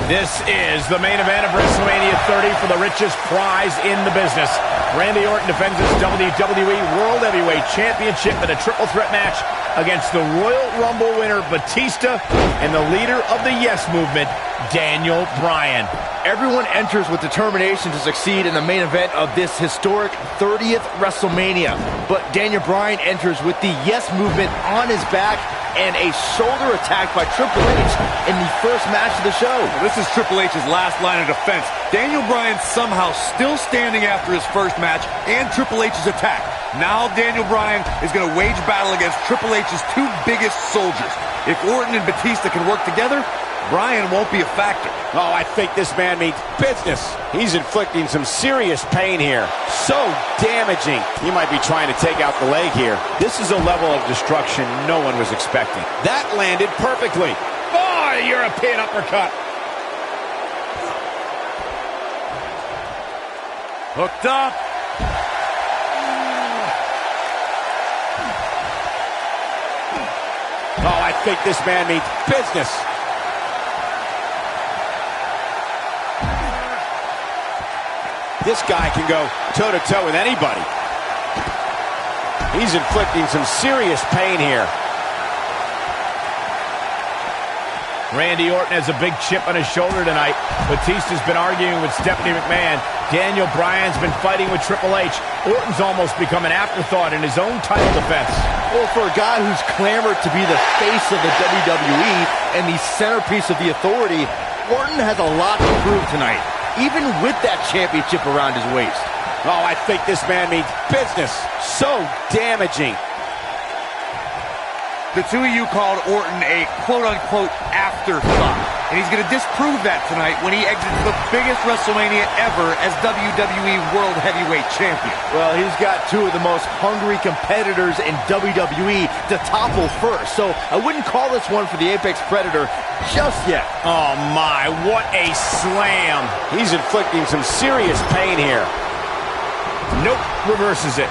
This is the main event of WrestleMania 30 for the richest prize in the business. Randy Orton defends his WWE World Heavyweight Championship in a triple threat match against the Royal Rumble winner Batista and the leader of the Yes Movement, Daniel Bryan. Everyone enters with determination to succeed in the main event of this historic 30th WrestleMania. But Daniel Bryan enters with the Yes Movement on his back and a shoulder attack by Triple H in the first match of the show. Well, this is Triple H's last line of defense. Daniel Bryan somehow still standing after his first match and Triple H's attack. Now Daniel Bryan is going to wage battle against Triple H's two biggest soldiers. If Orton and Batista can work together, Bryan won't be a factor. Oh, I think this man means business. He's inflicting some serious pain here. So damaging. He might be trying to take out the leg here. This is a level of destruction no one was expecting. That landed perfectly. Oh, European uppercut. Hooked up. Oh, I think this man means business. This guy can go toe-to-toe with anybody. He's inflicting some serious pain here. Randy Orton has a big chip on his shoulder tonight. Batista's been arguing with Stephanie McMahon. Daniel Bryan's been fighting with Triple H. Orton's almost become an afterthought in his own title defense. Well, for a guy who's clamored to be the face of the WWE and the centerpiece of the Authority, Orton has a lot to prove tonight, even with that championship around his waist. Oh, I think this man means business. So damaging. The two of you called Orton a quote-unquote afterthought. And he's going to disprove that tonight when he exits the biggest WrestleMania ever as WWE World Heavyweight Champion. Well, he's got two of the most hungry competitors in WWE to topple first. So I wouldn't call this one for the Apex Predator just yet. Oh my, what a slam. He's inflicting some serious pain here. Nope, reverses it.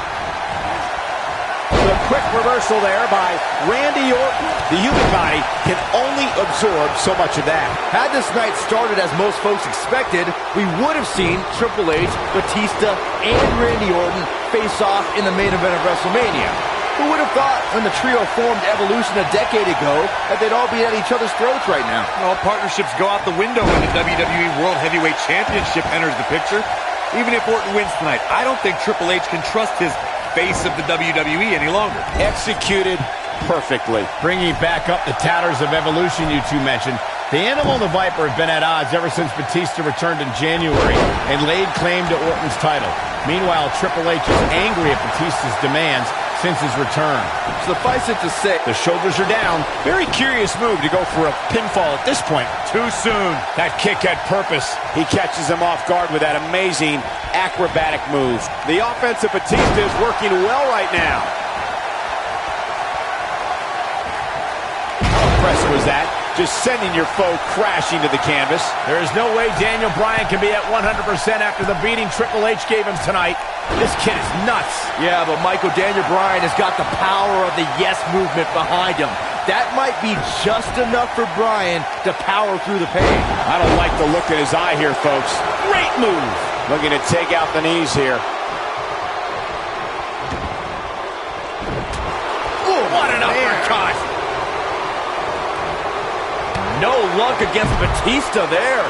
The quick reversal there by Randy Orton. The human body can only absorb so much of that. Had this night started as most folks expected, we would have seen Triple H, Batista, and Randy Orton face off in the main event of WrestleMania. Who would have thought when the trio formed Evolution a decade ago that they'd all be at each other's throats right now? Well, partnerships go out the window when the WWE World Heavyweight Championship enters the picture. Even if Orton wins tonight, I don't think Triple H can trust his face of the WWE any longer. Executed perfectly. Bringing back up the tatters of Evolution you two mentioned. The Animal and the Viper have been at odds ever since Batista returned in January and laid claim to Orton's title. Meanwhile, Triple H is angry at Batista's demands since his return. Suffice it to say, the shoulders are down. Very curious move to go for a pinfall at this point. Too soon. That kick had purpose. He catches him off guard with that amazing acrobatic move. The offense of Batista is working well right now. How impressive was that? Just sending your foe crashing to the canvas. There is no way Daniel Bryan can be at 100% after the beating Triple H gave him tonight. This kid is nuts. Yeah, but Michael, Daniel Bryan has got the power of the Yes Movement behind him. That might be just enough for Bryan to power through the pain. I don't like the look in his eye here, folks. Great move. Looking to take out the knees here. Ooh, what an uppercut. No luck against Batista there.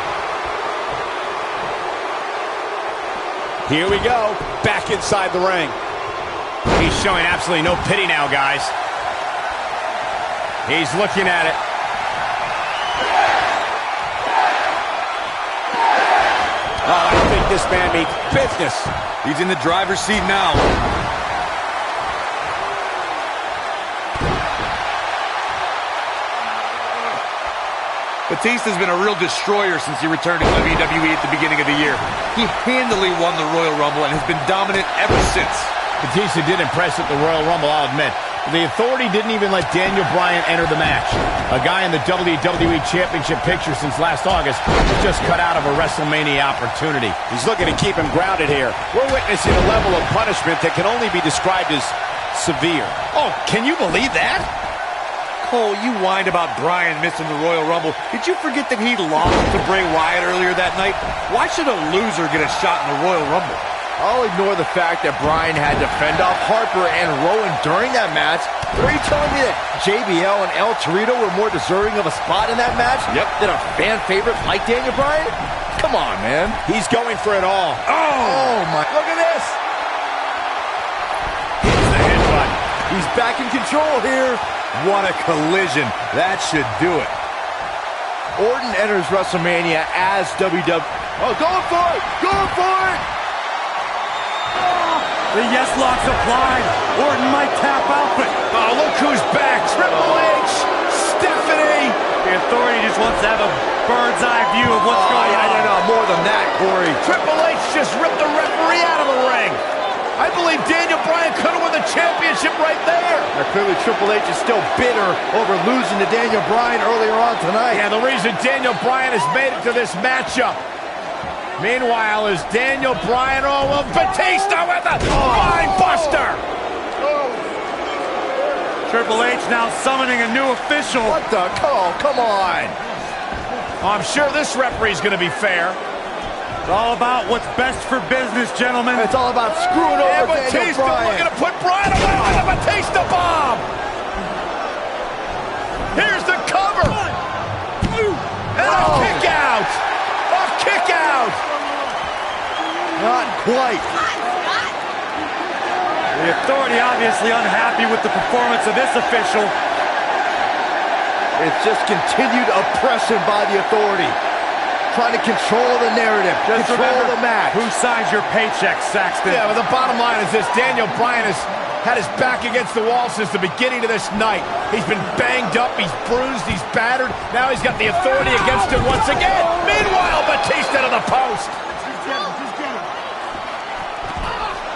Here we go, back inside the ring. He's showing absolutely no pity now, guys. He's looking at it. Oh, I think this man means business. He's in the driver's seat now. Batista's been a real destroyer since he returned to WWE at the beginning of the year. He handily won the Royal Rumble and has been dominant ever since. Batista did impress at the Royal Rumble, I'll admit. The Authority didn't even let Daniel Bryan enter the match. A guy in the WWE Championship picture since last August was just cut out of a WrestleMania opportunity. He's looking to keep him grounded here. We're witnessing a level of punishment that can only be described as severe. Oh, can you believe that? Cole, you whined about Bryan missing the Royal Rumble. Did you forget that he lost to Bray Wyatt earlier that night? Why should a loser get a shot in the Royal Rumble? I'll ignore the fact that Bryan had to fend off Harper and Rowan during that match. Are you telling me that JBL and El Torito were more deserving of a spot in that match than a fan favorite like Daniel Bryan? Come on, man. He's going for it all. Oh my, look at this. Hits the headbutt. He's back in control here. What a collision. That should do it. Orton enters WrestleMania as WW. Oh, going for it! Going for it! The yes lock's applied. Orton might tap out, but Oh, look who's back. Triple H, Stephanie. the Authority just wants to have a bird's eye view of what's going on. No, more than that, Corey. Triple H just ripped the referee out of the ring. I believe Daniel Bryan could have won the championship right there. Now, clearly Triple H is still bitter over losing to Daniel Bryan earlier on tonight. Yeah, the reason Daniel Bryan has made it to this matchup. Meanwhile, is Daniel Bryan, Batista with a line buster. Triple H now summoning a new official. What the? Come on. I'm sure this referee's going to be fair. It's all about what's best for business, gentlemen. It's all about screwing over And Daniel Batista Bryan. looking to put Bryan away with a Batista bomb. Here's the cover. And a kick out. A kick out. Not quite. The Authority obviously unhappy with the performance of this official. It's just continued oppression by the Authority. Trying to control the narrative, Just control remember the match. who signs your paycheck, Saxton. Yeah, but the bottom line is this. Daniel Bryan has had his back against the wall since the beginning of this night. He's been banged up, he's bruised, he's battered. Now he's got the Authority against him once again. Meanwhile, Batista to the post.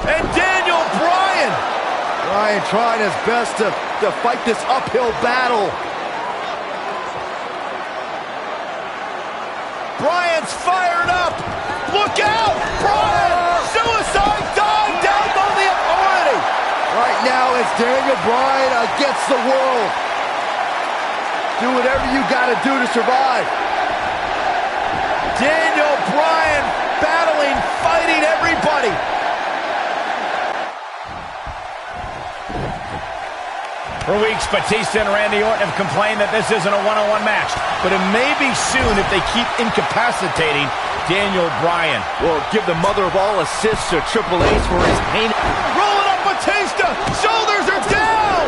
And Daniel Bryan. Bryan trying his best to fight this uphill battle. Bryan's fired up. Look out, Bryan. Suicide dive down on the Authority. Right now, it's Daniel Bryan against the world. Do whatever you gotta do to survive. Daniel Bryan battling, fighting everybody. For weeks, Batista and Randy Orton have complained that this isn't a one-on-one match, but it may be soon if they keep incapacitating Daniel Bryan. Well, give the mother of all assists to Triple H for his pain. Rolling up Batista, shoulders are down,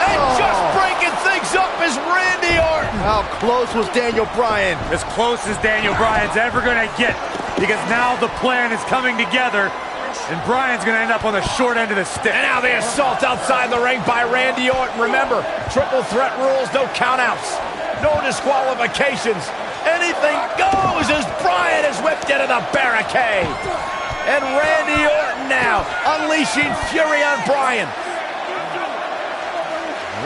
and just breaking things up is Randy Orton. How close was Daniel Bryan? As close as Daniel Bryan's ever going to get, because now the plan is coming together, and Bryan's going to end up on the short end of the stick. And now the assault outside the ring by Randy Orton. Remember, triple threat rules, no countouts, no disqualifications. Anything goes as Bryan is whipped into the barricade. And Randy Orton now unleashing fury on Bryan.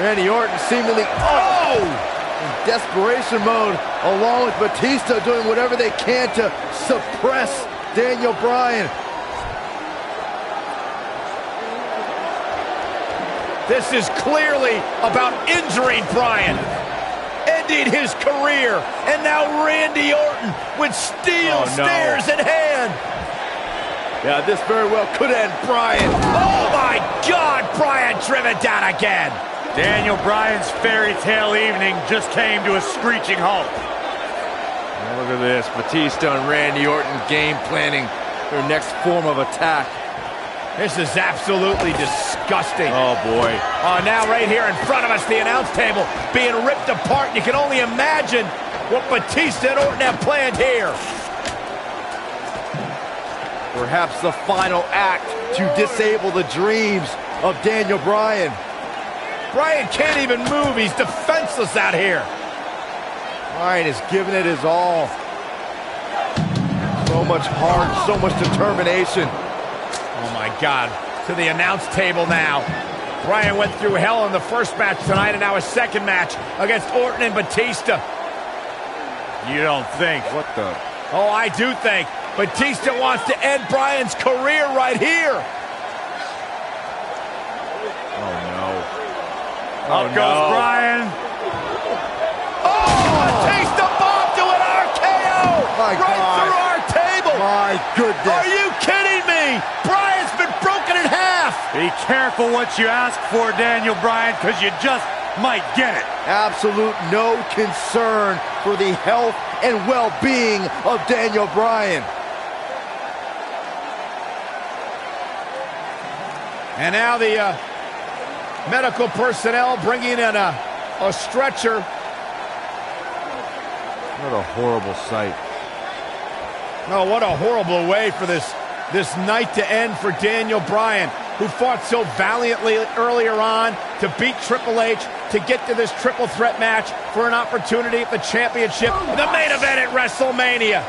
Randy Orton seemingly in desperation mode, along with Batista doing whatever they can to suppress Daniel Bryan. This is clearly about injuring Bryan, ending his career, and now Randy Orton with steel stairs in hand. Yeah, this very well could end Bryan. Oh my God, Bryan driven down again. Daniel Bryan's fairy tale evening just came to a screeching halt. Look at this, Batista and Randy Orton game planning their next form of attack. This is absolutely disgusting. Oh, boy. Now right here in front of us, the announce table being ripped apart. You can only imagine what Batista and Orton have planned here. Perhaps the final act to disable the dreams of Daniel Bryan. Bryan can't even move. He's defenseless out here. Bryan is giving it his all. So much heart, so much determination. Oh my God, to the announce table now. Bryan went through hell in the first match tonight and now a second match against Orton and Batista. You don't think? What the? Oh, I do think. Batista wants to end Bryan's career right here. Oh no. Up goes Bryan. My right God. through our table. My goodness. Are you kidding me? Bryan's been broken in half. Be careful what you ask for, Daniel Bryan, because you just might get it. Absolute no concern for the health and well-being of Daniel Bryan. And now the medical personnel bringing in a stretcher. What a horrible sight. Oh, what a horrible way for this night to end for Daniel Bryan, who fought so valiantly earlier on to beat Triple H, to get to this triple threat match for an opportunity at the championship, the main event at WrestleMania.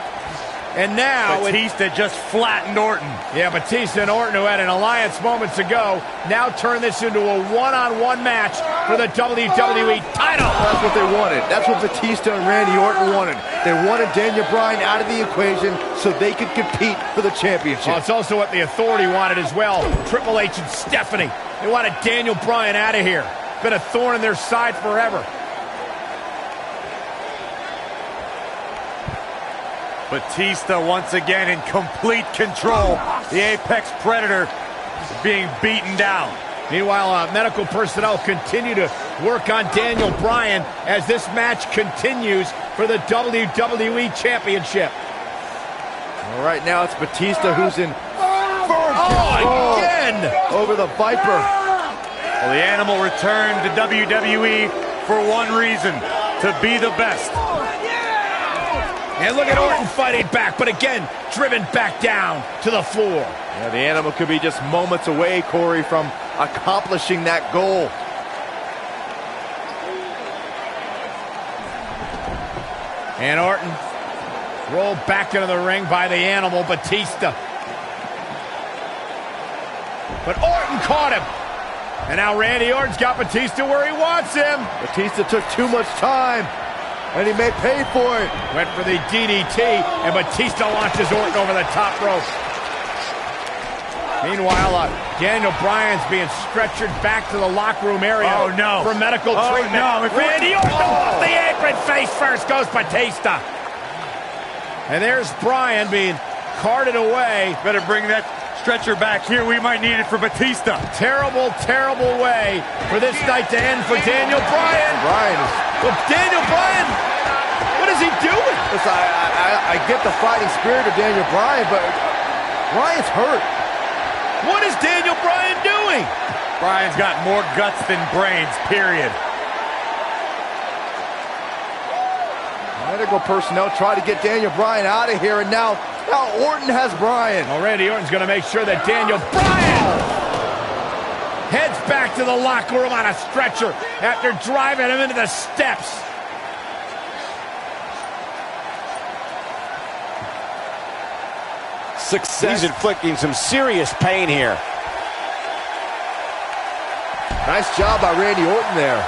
And now Batista just flattened Orton. Yeah, Batista and Orton, who had an alliance moments ago, now turn this into a one-on-one match for the WWE title. That's what they wanted. That's what Batista and Randy Orton wanted. They wanted Daniel Bryan out of the equation so they could compete for the championship. Well, it's also what the Authority wanted as well. Triple H and Stephanie. They wanted Daniel Bryan out of here. Been a thorn in their side forever. Batista once again in complete control. The Apex Predator being beaten down. Meanwhile, medical personnel continue to work on Daniel Bryan as this match continues for the WWE Championship. All right, now it's Batista who's in firm control again over the Viper. Well, the Animal returned to WWE for one reason, to be the best. And look at Orton fighting back, but again, driven back down to the floor. Yeah, the Animal could be just moments away, Corey, from accomplishing that goal. And Orton rolled back into the ring by the Animal, Batista. But Orton caught him. And now Randy Orton's got Batista where he wants him. Batista took too much time, and he may pay for it. Went for the DDT, and Batista launches Orton over the top rope. Meanwhile, Daniel Bryan's being stretchered back to the locker room area for medical treatment. No. Randy Orton off the apron, face first goes Batista. And there's Bryan being carted away. Better bring that stretcher back here. We might need it for Batista. Terrible, terrible way for this night to end for Daniel Bryan. Well, Daniel Bryan, what is he doing? Listen, I get the fighting spirit of Daniel Bryan, but Bryan's hurt. What is Daniel Bryan doing? Bryan's got more guts than brains, period. Medical personnel try to get Daniel Bryan out of here, and now Orton has Bryan. Well, Randy Orton's going to make sure that Daniel Bryan heads back to the locker room on a stretcher after driving him into the steps. Success. He's inflicting some serious pain here. Nice job by Randy Orton there.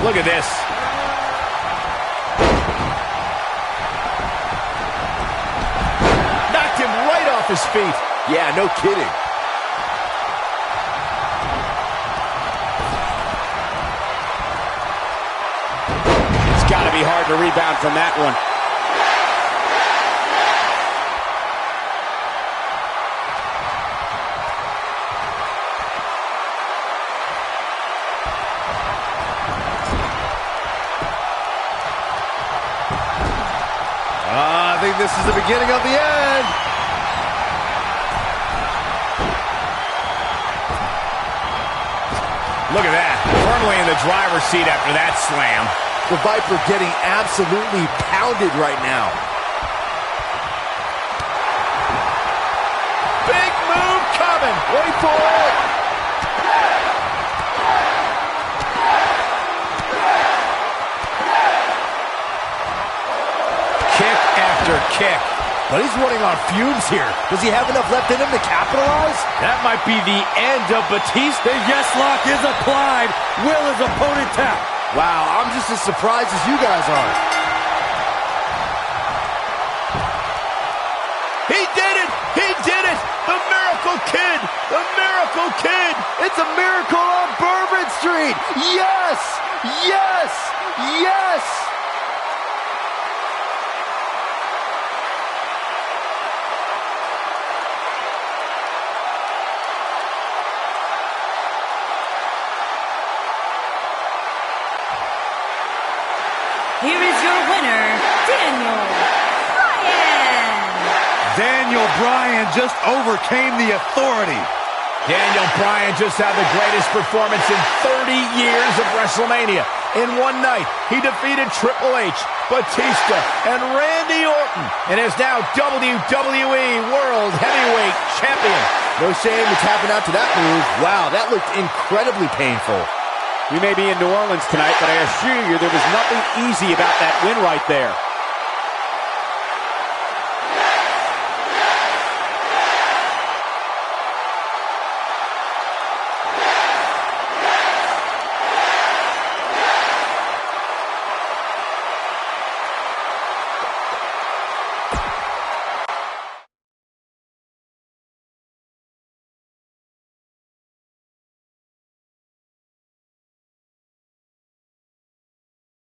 Look at this. Knocked him right off his feet. Yeah, no kidding. It's got to be hard to rebound from that one. I think this is the beginning of the end. Look at that. Firmly in the driver's seat after that slam. The Viper getting absolutely pounded right now. Big move coming. Wait for it. Kick after kick. But he's running on fumes here. Does he have enough left in him to capitalize? That might be the end of Batista. The yes lock is applied. Will his opponent tap? Wow, I'm just as surprised as you guys are. He did it! He did it! The Miracle Kid! The Miracle Kid! It's a miracle on Bourbon Street! Yes! Yes! Yes! Here is your winner, Daniel Bryan. Daniel Bryan just overcame the authority. Daniel Bryan just had the greatest performance in 30 years of WrestleMania. In one night, he defeated Triple H, Batista, and Randy Orton, and is now WWE World Heavyweight Champion. No shame to tapping out to that move. Wow, that looked incredibly painful. We may be in New Orleans tonight, but I assure you there was nothing easy about that win right there.